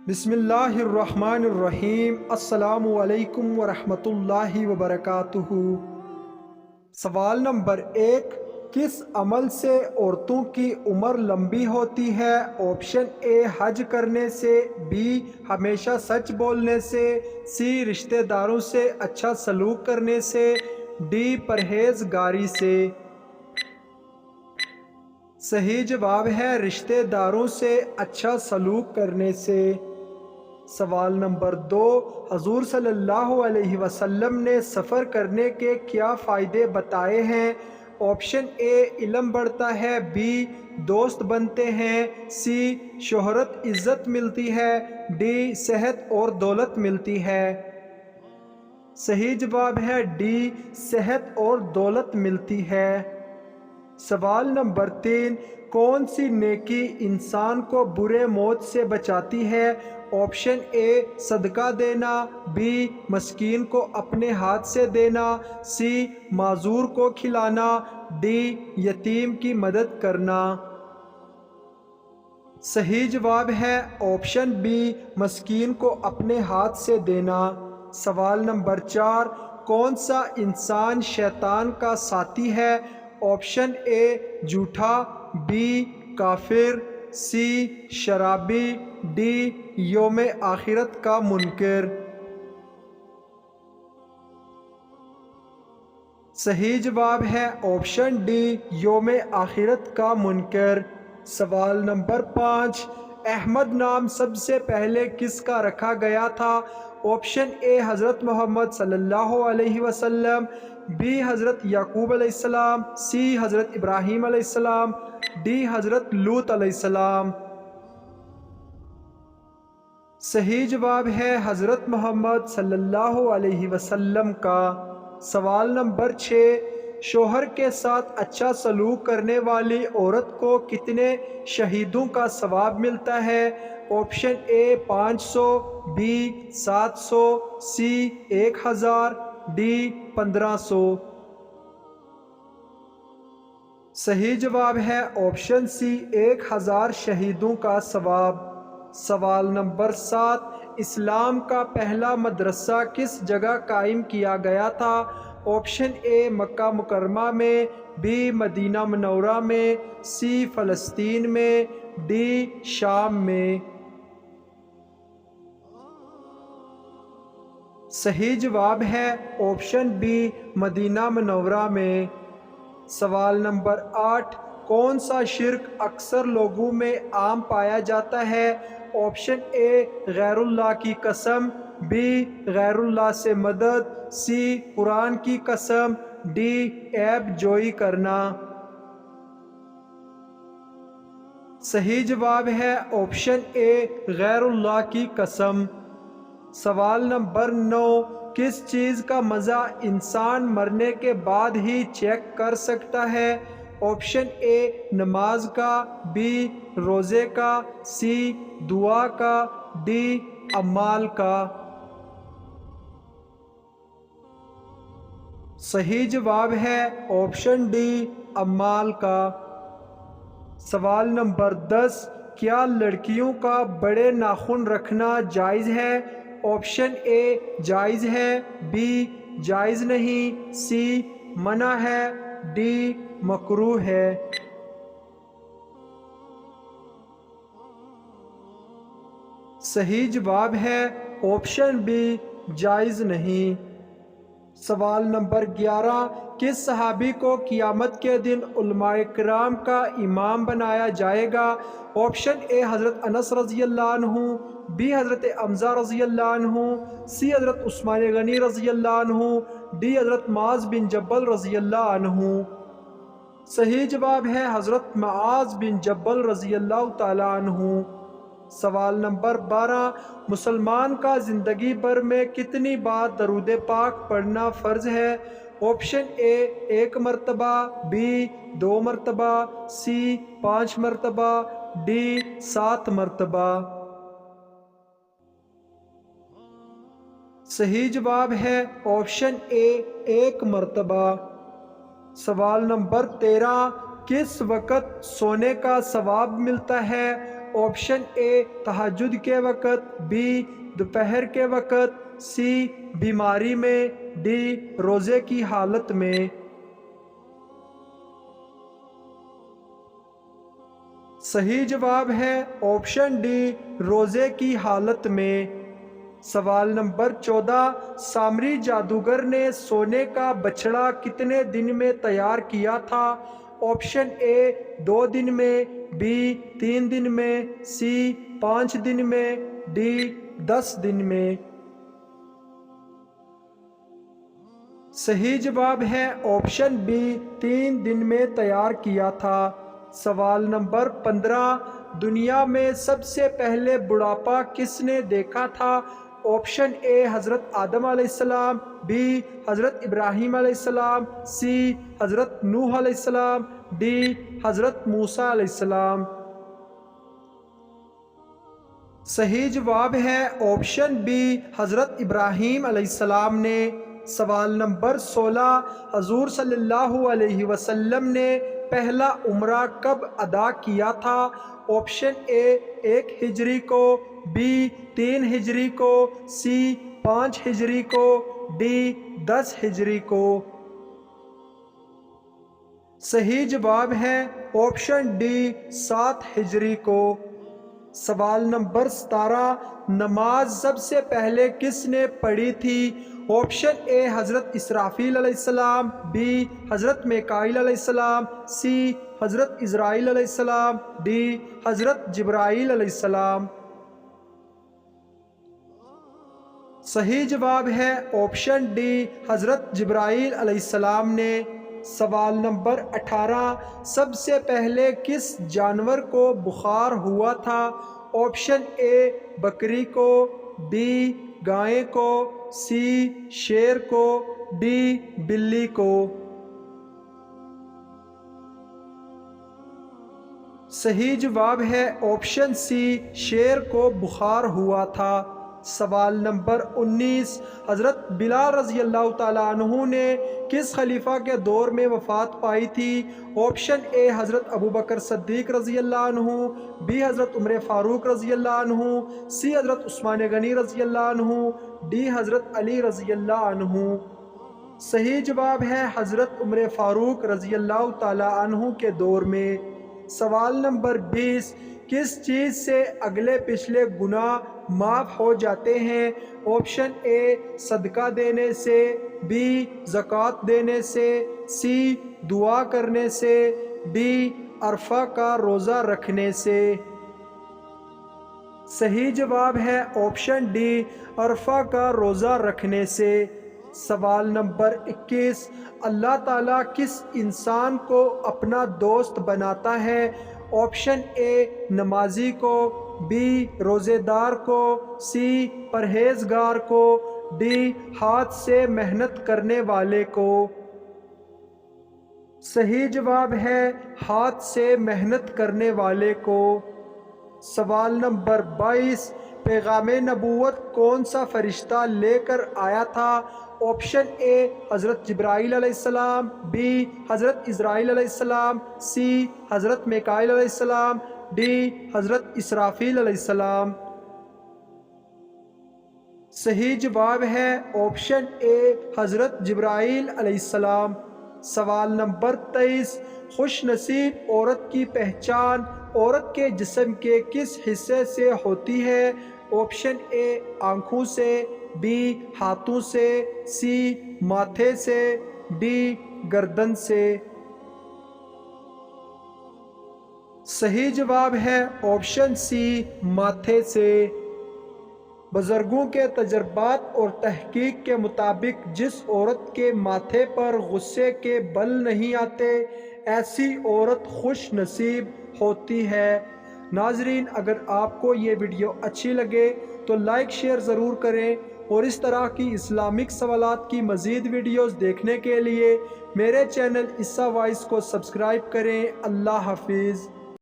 بسم اللہ الرحمن الرحیم۔ السلام علیکم ورحمۃ اللہ وبرکاتہ۔ سوال نمبر 1، کس عمل سے عورتوں کی عمر لمبی ہوتی ہے؟ آپشن اے حج کرنے سے، بی ہمیشہ سچ بولنے سے، سی رشتہ داروں سے اچھا سلوک کرنے سے، ڈی پرہیزگاری سے۔ صحیح جواب ہے رشتہ داروں سے اچھا سلوک کرنے سے۔ سوال نمبر 2، حضور صلی اللہ علیہ وسلم نے سفر کرنے کے کیا فائدے بتائے ہیں؟ آپشن اے علم بڑھتا ہے، بی دوست بنتے ہیں، سی شہرت عزت ملتی ہے، ڈی صحت اور دولت ملتی ہے۔ صحیح جواب ہے ڈی صحت اور دولت ملتی ہے۔ سوال نمبر 3، کون سی نیکی انسان کو برے موت سے بچاتی ہے؟ آپشن اے صدقہ دینا، بی مسکین کو اپنے ہاتھ سے دینا، سی معذور کو کھلانا، ڈی یتیم کی مدد کرنا۔ صحیح جواب ہے آپشن بی مسکین کو اپنے ہاتھ سے دینا۔ سوال نمبر 4، کون سا انسان شیطان کا ساتھی ہے؟ آپشن اے جھوٹا، بی کافر، سی شرابی، ڈی یوم آخرت کا منکر۔ صحیح جواب ہے آپشن ڈی یوم آخرت کا منکر۔ سوال نمبر 5، احمد نام سب سے پہلے کس کا رکھا گیا تھا؟ آپشن اے حضرت محمد صلی اللہ علیہ وسلم، بی حضرت یعقوب علیہ السلام، سی حضرت ابراہیم علیہ السلام، ڈی حضرت لوط علیہ السلام۔ صحیح جواب ہے حضرت محمد صلی اللہ علیہ وسلم کا۔ سوال نمبر 6، شوہر کے ساتھ اچھا سلوک کرنے والی عورت کو کتنے شہیدوں کا ثواب ملتا ہے؟ Option A 500، B 700، C 1000، D 1500۔ صحیح جواب ہے آپشن سی 1000 شہیدوں کا ثواب۔ سوال نمبر 7، اسلام کا پہلا مدرسہ کس جگہ قائم کیا گیا تھا؟ آپشن اے مکہ مکرمہ میں، بی مدینہ منورہ میں، سی فلسطین میں، ڈی شام میں۔ صحیح جواب ہے آپشن بی مدینہ منورہ میں۔ سوال نمبر 8، کون سا شرک اکثر لوگوں میں عام پایا جاتا ہے؟ آپشن اے غیر اللہ کی قسم، بی غیر اللہ سے مدد، سی قرآن کی قسم، ڈی عیب جوئی کرنا۔ صحیح جواب ہے آپشن اے غیر اللہ کی قسم۔ سوال نمبر 9، کس چیز کا مزہ انسان مرنے کے بعد ہی چیک کر سکتا ہے؟ آپشن اے نماز کا، بی روزے کا، سی دعا کا، ڈی اعمال کا۔ صحیح جواب ہے آپشن ڈی اعمال کا۔ سوال نمبر 10، کیا لڑکیوں کا بڑے ناخن رکھنا جائز ہے؟ آپشن اے جائز ہے، بی جائز نہیں، سی منع ہے، ڈی مکروہ ہے۔ صحیح جواب ہے آپشن بی جائز نہیں۔ سوال نمبر 11، کس صحابی کو قیامت کے دن علماء کرام کا امام بنایا جائے گا؟ آپشن اے حضرت انس رضی اللہ عنہ، بی حضرت حمزہ رضی اللہ عنہ، سی حضرت عثمان غنی رضی اللہ عنہ، ڈی حضرت معاذ بن جبل رضی اللہ عنہ۔ صحیح جواب ہے حضرت معاذ بن جبل رضی اللہ تعالی عنہ۔ سوال نمبر 12، مسلمان کا زندگی بھر میں کتنی بار درود پاک پڑھنا فرض ہے؟ آپشن اے 1 مرتبہ، بی 2 مرتبہ، سی 5 مرتبہ، ڈی 7 مرتبہ۔ صحیح جواب ہے آپشن اے 1 مرتبہ۔ سوال نمبر 13، کس وقت سونے کا ثواب ملتا ہے؟ آپشن اے تہجد کے وقت، بی دوپہر کے وقت، سی بیماری میں، ڈی روزے کی حالت میں۔ صحیح جواب ہے آپشن ڈی روزے کی حالت میں۔ سوال نمبر 14، سامری جادوگر نے سونے کا بچڑا کتنے دن میں تیار کیا تھا؟ آپشن اے 2 دن میں، بی 3 دن میں، سی 5 دن میں، ڈی 10 دن میں۔ صحیح جواب ہے آپشن بی 3 دن میں تیار کیا تھا۔ سوال نمبر 15، دنیا میں سب سے پہلے بڑھاپا کس نے دیکھا تھا؟ آپشن اے حضرت آدم علیہ السلام، بی حضرت ابراہیم علیہ السلام، سی حضرت نوح علیہ السلام، ڈی حضرت موسیٰ علیہ السلام۔ صحیح جواب ہے آپشن بی حضرت ابراہیم علیہ السلام نے۔ سوال نمبر 16، حضور صلی اللہ علیہ وسلم نے پہلا عمرہ کب ادا کیا تھا؟ آپشن اے 1 ہجری کو، بی 3 ہجری کو، سی 5 ہجری کو، ڈی 10 ہجری کو۔ صحیح جواب ہے آپشن ڈی 7 ہجری کو۔ سوال نمبر 17، نماز سب سے پہلے کس نے پڑھی تھی؟ آپشن اے حضرت اسرافیل علیہ السلام، بی حضرت میکائیل علیہ السلام، سی حضرت عزرائیل علیہ السلام، ڈی حضرت جبرائیل علیہ السلام۔ صحیح جواب ہے آپشن ڈی حضرت جبرائیل علیہ السلام نے۔ سوال نمبر 18، سب سے پہلے کس جانور کو بخار ہوا تھا؟ آپشن اے بکری کو، بی گائے کو، سی شیر کو، ڈی بلی کو۔ صحیح جواب ہے آپشن سی شیر کو بخار ہوا تھا۔ سوال نمبر 19، حضرت بلال رضی اللہ تعالیٰ عنہ نے کس خلیفہ کے دور میں وفات پائی تھی؟ آپشن اے حضرت ابوبکر صدیق رضی اللہ عنہ، بی حضرت عمر فاروق رضی اللہ عنہ، سی حضرت عثمان غنی رضی اللہ عنہ، ڈی حضرت علی رضی اللہ عنہ۔ صحیح جواب ہے حضرت عمر فاروق رضی اللہ تعالیٰ عنہ کے دور میں۔ سوال نمبر 20، کس چیز سے اگلے پچھلے گناہ معاف ہو جاتے ہیں؟ آپشن اے صدقہ دینے سے، بی زکوٰۃ دینے سے، سی دعا کرنے سے، ڈی عرفہ کا روزہ رکھنے سے۔ صحیح جواب ہے آپشن ڈی عرفہ کا روزہ رکھنے سے۔ سوال نمبر 21، اللہ تعالیٰ کس انسان کو اپنا دوست بناتا ہے؟ آپشن اے نمازی کو، بی روزے دار کو، سی پرہیزگار کو، ڈی ہاتھ سے محنت کرنے والے کو۔ صحیح جواب ہے ہاتھ سے محنت کرنے والے کو۔ سوال نمبر 22، پیغام نبوت کون سا فرشتہ لے کر آیا تھا؟ آپشن اے حضرت جبرائیل علیہ السلام، بی حضرت عزرائیل علیہ السلام، سی حضرت میکائیل علیہ السلام، ڈی حضرت اسرافیل علیہ السلام۔ صحیح جواب ہے آپشن اے حضرت جبرائیل علیہ السلام۔ سوال نمبر 23، خوش نصیب عورت کی پہچان عورت کے جسم کے کس حصے سے ہوتی ہے؟ آپشن اے آنکھوں سے، بی ہاتھوں سے، سی ماتھے سے، ڈی گردن سے۔ صحیح جواب ہے آپشن سی ماتھے سے۔ بزرگوں کے تجربات اور تحقیق کے مطابق جس عورت کے ماتھے پر غصے کے بل نہیں آتے ایسی عورت خوش نصیب ہوتی ہے۔ ناظرین، اگر آپ کو یہ ویڈیو اچھی لگے تو لائک شیئر ضرور کریں، اور اس طرح کی اسلامک سوالات کی مزید ویڈیوز دیکھنے کے لیے میرے چینل عیسیٰ وائس کو سبسکرائب کریں۔ اللہ حافظ۔